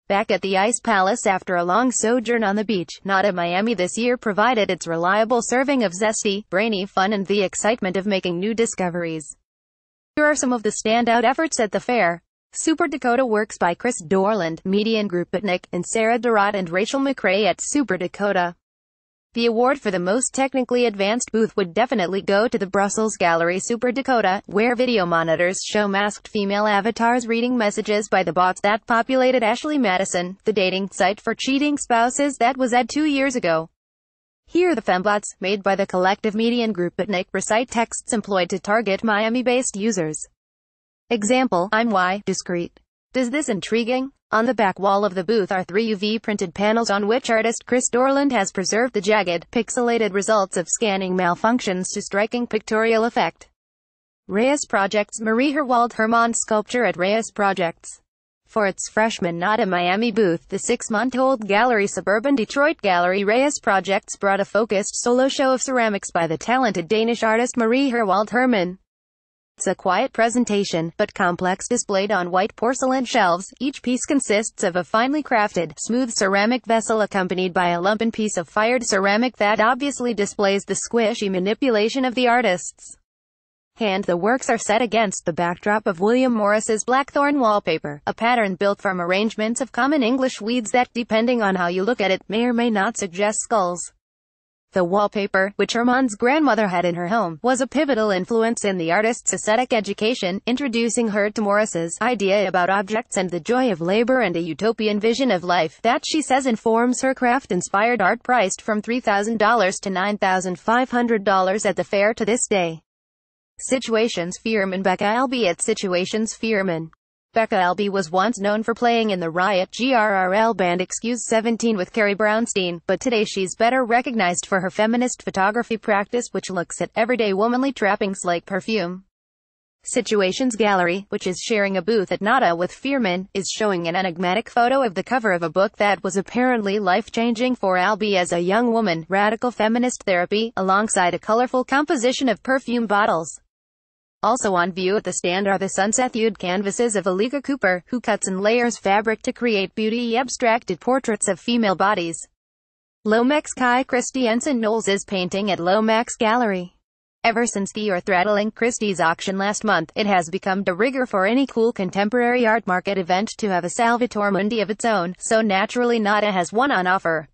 Back at the Ice Palace after a long sojourn on the beach, not at Miami this year provided its reliable serving of zesty, brainy fun and the excitement of making new discoveries. Here are some of the standout efforts at the fair. Super Dakota Works by Chris Dorland, Mediengruppe Bitnik, and Derat and McRae at Super Dakota. The award for the most technically advanced booth would definitely go to the Brussels gallery Super Dakota, where video monitors show masked female avatars reading messages by the bots that populated Ashley Madison, the dating site for cheating spouses that was at 2 years ago. Here the fembots, made by the collective Mediengruppe Bitnik, recite texts employed to target Miami-based users. Example, I'm Y, discreet. Does this intriguing? On the back wall of the booth are 3 UV-printed panels on which artist Chris Dorland has preserved the jagged, pixelated results of scanning malfunctions to striking pictorial effect. Reyes Projects Marie Herwald Hermann sculpture at Reyes Projects. For its freshman Not a Miami booth, the 6-month-old gallery Suburban Detroit Gallery Reyes Projects brought a focused solo show of ceramics by the talented Danish artist Marie Herwald Hermann. It's a quiet presentation, but complex, displayed on white porcelain shelves. Each piece consists of a finely crafted, smooth ceramic vessel accompanied by a lumpen piece of fired ceramic that obviously displays the squishy manipulation of the artist's hand. The works are set against the backdrop of William Morris's Blackthorn wallpaper, a pattern built from arrangements of common English weeds that, depending on how you look at it, may or may not suggest skulls. The wallpaper, which Hermann's grandmother had in her home, was a pivotal influence in the artist's aesthetic education, introducing her to Morris's idea about objects and the joy of labor and a utopian vision of life that she says informs her craft-inspired art priced from $3,000 to $9,500 at the fair to this day. Situations Fearman Becca Albee at Situations Fearman. Becca Albee was once known for playing in the Riot GRRL band Excuse 17 with Carrie Brownstein, but today she's better recognized for her feminist photography practice which looks at everyday womanly trappings like perfume. Situations Gallery, which is sharing a booth at NADA with Fearman, is showing an enigmatic photo of the cover of a book that was apparently life-changing for Albee as a young woman, Radical Feminist Therapy, alongside a colorful composition of perfume bottles. Also on view at the stand are the sunset-hued canvases of Aliga Cooper, who cuts and layers fabric to create beauty-abstracted portraits of female bodies. Lomax Kai Christiansen Knowles' painting at Lomax Gallery. Ever since the earth-rattling Christie's auction last month, it has become de rigueur for any cool contemporary art market event to have a salvator mundi of its own, so naturally NADA has one on offer.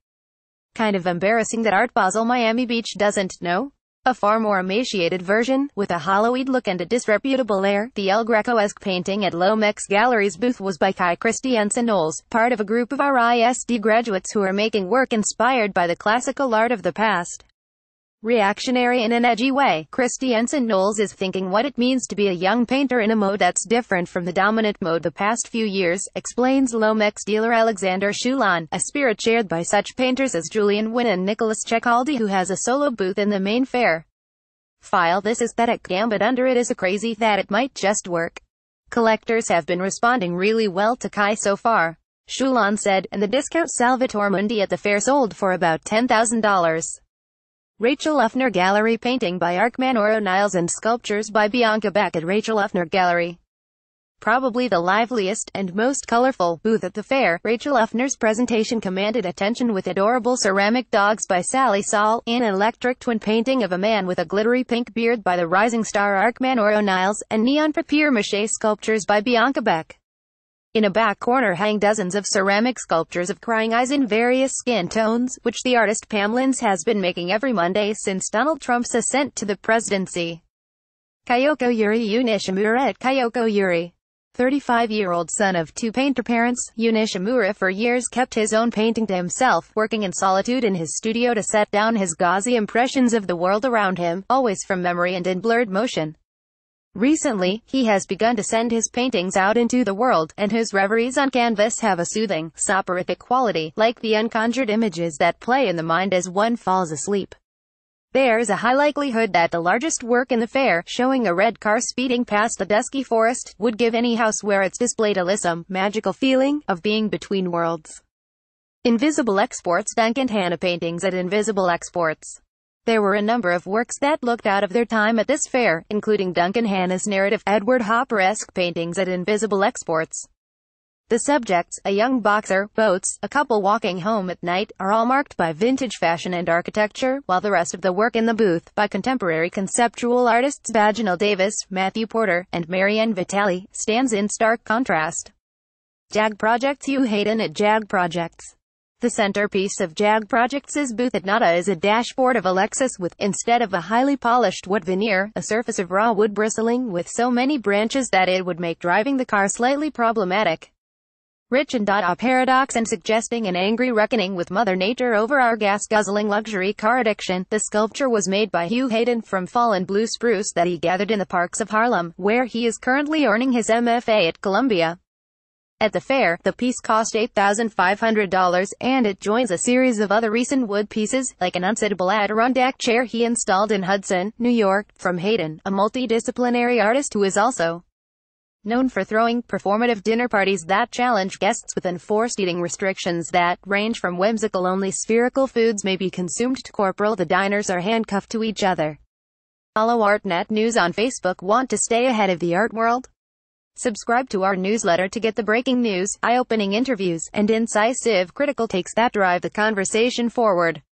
Kind of embarrassing that Art Basel Miami Beach doesn't, no? A far more emaciated version, with a hollowed look and a disreputable air. The El Greco-esque painting at Lomax Gallery's booth was by Kai Christiansen Knowles, part of a group of RISD graduates who are making work inspired by the classical art of the past. Reactionary in an edgy way, Christiansen Knowles is thinking what it means to be a young painter in a mode that's different from the dominant mode the past few years, explains Lomax dealer Alexander Shulan, a spirit shared by such painters as Julian Wynn and Nicholas Cecaldi, who has a solo booth in the main fair. File this aesthetic gambit under it is a crazy that it might just work. Collectors have been responding really well to Kai so far, Shulan said, and the discount Salvator Mundi at the fair sold for about $10,000. Rachel Uffner Gallery painting by Arkman Oro Niles and sculptures by Bianca Beck at Rachel Uffner Gallery. Probably the liveliest and most colorful booth at the fair, Rachel Uffner's presentation commanded attention with adorable ceramic dogs by Sally Saul, an electric twin painting of a man with a glittery pink beard by the rising star Arkman Oro Niles, and neon papier-mâché sculptures by Bianca Beck. In a back corner hang dozens of ceramic sculptures of crying eyes in various skin tones, which the artist Pam Lins has been making every Monday since Donald Trump's ascent to the presidency. Kyoko Yuri Unishimura at Kyoko Yuri. 35-year-old son of 2 painter parents, Unishimura for years kept his own painting to himself, working in solitude in his studio to set down his gauzy impressions of the world around him, always from memory and in blurred motion. Recently, he has begun to send his paintings out into the world, and his reveries on canvas have a soothing, soporific quality, like the unconjured images that play in the mind as one falls asleep. There's a high likelihood that the largest work in the fair, showing a red car speeding past the dusky forest, would give any house where it's displayed a lissom, magical feeling of being between worlds. Invisible Exports Duncan Hannah paintings at Invisible Exports. There were a number of works that looked out of their time at this fair, including Duncan Hannah's narrative, Edward Hopper-esque paintings at Invisible Exports. The subjects, a young boxer, boats, a couple walking home at night, are all marked by vintage fashion and architecture, while the rest of the work in the booth, by contemporary conceptual artists Vaginal Davis, Matthew Porter, and Marianne Vitale, stands in stark contrast. JAG Projects. Hugh Hayden at JAG Projects. The centerpiece of JAG Projects' booth at NADA is a dashboard of a Lexus with, instead of a highly polished wood veneer, a surface of raw wood bristling with so many branches that it would make driving the car slightly problematic. Rich and a paradox and suggesting an angry reckoning with Mother Nature over our gas-guzzling luxury car addiction, the sculpture was made by Hugh Hayden from fallen blue spruce that he gathered in the parks of Harlem, where he is currently earning his MFA at Columbia. At the fair, the piece cost $8,500, and it joins a series of other recent wood pieces, like an unsittable Adirondack chair he installed in Hudson, New York, from Hayden, a multidisciplinary artist who is also known for throwing performative dinner parties that challenge guests with enforced eating restrictions that range from whimsical only spherical foods may be consumed to corporal the diners are handcuffed to each other. Follow ArtNet News on Facebook. Want to stay ahead of the art world? Subscribe to our newsletter to get the breaking news, eye-opening interviews, and incisive critical takes that drive the conversation forward.